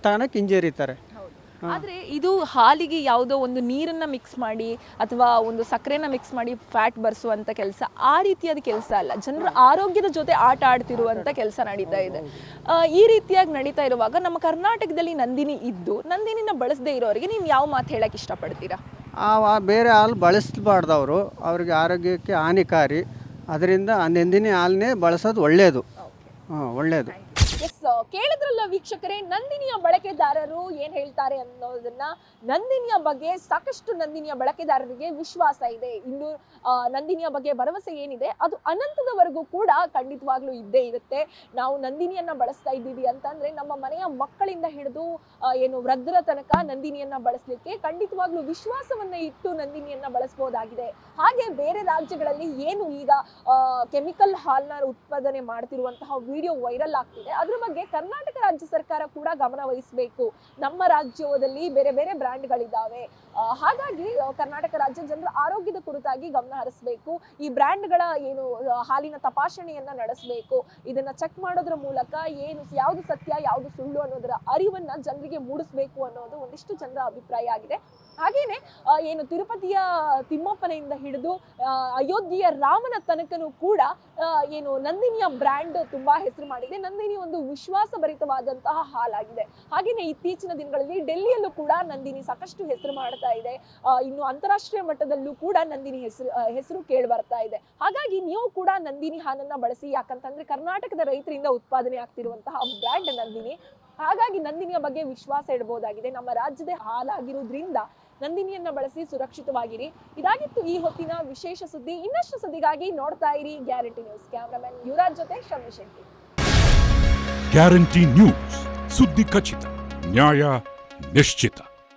ತಗೊಳಕ್ಕೆ ಹಿಂಜರಿತಾರೆ. ಆದರೆ ಇದು ಹಾಲಿಗೆ ಯಾವುದೋ ಒಂದು ನೀರನ್ನ ಮಿಕ್ಸ್ ಮಾಡಿ ಅಥವಾ ಒಂದು ಸಕ್ಕರೆನ ಮಿಕ್ಸ್ ಮಾಡಿ ಫ್ಯಾಟ್ ಬರ್ಸುವಂಥ ಕೆಲಸ, ಆ ರೀತಿಯಾದ ಕೆಲಸ ಅಲ್ಲ. ಜನರ ಆರೋಗ್ಯದ ಜೊತೆ ಆಟ ಆಡ್ತಿರುವಂಥ ಕೆಲಸ ನಡೀತಾ ಇದೆ. ಈ ರೀತಿಯಾಗಿ ನಡೀತಾ ಇರುವಾಗ ನಮ್ಮ ಕರ್ನಾಟಕದಲ್ಲಿ ನಂದಿನಿ ಇದ್ದು ನಂದಿನಿನ ಬಳಸದೇ ಇರೋರಿಗೆ ನೀವು ಯಾವ ಮಾತು ಹೇಳಕ್ಕೆ ಇಷ್ಟಪಡ್ತೀರಾ? ಬೇರೆ ಹಾಲು ಬಳಸಬಾರ್ದು. ಅವ್ರಿಗೆ ಆರೋಗ್ಯಕ್ಕೆ ಹಾನಿಕಾರಿ. ಅದರಿಂದ ಆ ನಂದಿನಿ ಹಾಲನ್ನೇ ಬಳಸೋದು ಒಳ್ಳೆಯದು. ಒಳ್ಳೆಯದು. ಎಸ್, ಕೇಳಿದ್ರಲ್ಲ ವೀಕ್ಷಕರೇ, ನಂದಿನಿಯ ಬಳಕೆದಾರರು ಏನು ಹೇಳ್ತಾರೆ ಅನ್ನೋದನ್ನ. ನಂದಿನಿಯ ಬಗ್ಗೆ ಸಾಕಷ್ಟು ನಂದಿನಿಯ ಬಳಕೆದಾರರಿಗೆ ವಿಶ್ವಾಸ ಇದೆ. ಇನ್ನು ನಂದಿನಿಯ ಬಗ್ಗೆ ಭರವಸೆ ಏನಿದೆ ಅದು ಅನಂತದವರೆಗೂ ಕೂಡ ಖಂಡಿತವಾಗ್ಲೂ ಇದ್ದೇ ಇರುತ್ತೆ. ನಾವು ನಂದಿನಿಯನ್ನ ಬಳಸ್ತಾ ಇದ್ದೀವಿ ಅಂತಂದ್ರೆ ನಮ್ಮ ಮನೆಯ ಮಕ್ಕಳಿಂದ ಹಿಡಿದು ಏನು ವೃದ್ಧರ ತನಕ ನಂದಿನಿಯನ್ನ ಬಳಸಲಿಕ್ಕೆ ಖಂಡಿತವಾಗ್ಲೂ ವಿಶ್ವಾಸವನ್ನ ಇಟ್ಟು ನಂದಿನಿಯನ್ನ ಬಳಸಬಹುದಾಗಿದೆ. ಹಾಗೆ ಬೇರೆ ರಾಜ್ಯಗಳಲ್ಲಿ ಏನು ಈಗ ಕೆಮಿಕಲ್ ಹಾಲ್ನ ಉತ್ಪಾದನೆ ಮಾಡ್ತಿರುವಂತಹ ವಿಡಿಯೋ ವೈರಲ್ ಆಗ್ತಿದೆ, ಅದ್ರ ಬಗ್ಗೆ ಕರ್ನಾಟಕ ರಾಜ್ಯ ಸರ್ಕಾರ ಕೂಡ ಗಮನ ವಹಿಸಬೇಕು. ನಮ್ಮ ರಾಜ್ಯದಲ್ಲಿ ಬೇರೆ ಬೇರೆ ಬ್ರ್ಯಾಂಡ್ಗಳಿದ್ದಾವೆ. ಹಾಗಾಗಿ ಕರ್ನಾಟಕ ರಾಜ್ಯ ಜನರ ಆರೋಗ್ಯದ ಕುರಿತಾಗಿ ಗಮನ ಹರಿಸಬೇಕು. ಈ ಬ್ರ್ಯಾಂಡ್ಗಳ ಏನು ಹಾಲಿನ ತಪಾಸಣೆಯನ್ನ ನಡೆಸಬೇಕು. ಇದನ್ನ ಚೆಕ್ ಮಾಡೋದ್ರ ಮೂಲಕ ಏನು ಯಾವುದು ಸತ್ಯ ಯಾವುದು ಸುಳ್ಳು ಅನ್ನೋದರ ಅರಿವನ್ನ ಜನರಿಗೆ ಮೂಡಿಸಬೇಕು ಅನ್ನೋದು ಒಂದಿಷ್ಟು ಜನರ ಅಭಿಪ್ರಾಯ ಆಗಿದೆ. ಹಾಗೇನೆ ಏನು ತಿರುಪತಿಯ ತಿಮ್ಮಪ್ಪನಿಂದ ಹಿಡಿದು ಅಯೋಧ್ಯೆಯ ರಾಮನ ತನಕನೂ ಕೂಡ ಏನು ನಂದಿನಿಯ ಬ್ರ್ಯಾಂಡ್ ತುಂಬಾ ಹೆಸರು ಮಾಡಿದೆ. ನಂದಿನಿ ಒಂದು ವಿಶ್ವಾಸಭರಿತವಾದಂತಹ ಹಾಲಾಗಿದೆ. ಹಾಗೇನೆ ಇತ್ತೀಚಿನ ದಿನಗಳಲ್ಲಿ ಡೆಲ್ಲಿಯಲ್ಲೂ ಕೂಡ ನಂದಿನಿ ಸಾಕಷ್ಟು ಹೆಸರು ಮಾಡ್ತಾ ಇದೆ. ಇನ್ನು ಅಂತಾರಾಷ್ಟ್ರೀಯ ಮಟ್ಟದಲ್ಲೂ ಕೂಡ ನಂದಿನಿ ಹೆಸರು ಕೇಳಿ ಬರ್ತಾ ಇದೆ. ಹಾಗಾಗಿ ನೀವು ಕೂಡ ನಂದಿನಿ ಹಾಲನ್ನ ಬಳಸಿ. ಯಾಕಂತಂದ್ರೆ ಕರ್ನಾಟಕದ ರೈತರಿಂದ ಉತ್ಪಾದನೆ ಆಗ್ತಿರುವಂತಹ ಬ್ರ್ಯಾಂಡ್ ನಂದಿನಿ. ಹಾಗಾಗಿ ನಂದಿನಿಯ ಬಗ್ಗೆ ವಿಶ್ವಾಸ ಇಡಬಹುದಾಗಿದೆ. ನಮ್ಮ ರಾಜ್ಯದ ಹಾಲಾಗಿರೋದ್ರಿಂದ ನಂದಿನಿಯನ್ನ ಬಳಸಿ ಸುರಕ್ಷಿತವಾಗಿರಿ. ಇದಾಗಿತ್ತು ಈ ಹೊತ್ತಿನ ವಿಶೇಷ ಸುದ್ದಿ. ಇನ್ನಷ್ಟು ಸುದ್ದಿಗಾಗಿ ನೋಡ್ತಾ ಇರಿ ಗ್ಯಾರಂಟಿ ನ್ಯೂಸ್. ಕ್ಯಾಮರಾಮನ್ ಯುವರಾಜ್ ಜೊತೆ ಶಮಿ ಶೆಟ್ಟಿ. ಗ್ಯಾರಂಟಿ ನ್ಯೂಸ್, ಸುದ್ದಿ ಖಚಿತ, ನ್ಯಾಯ ನಿಶ್ಚಿತ.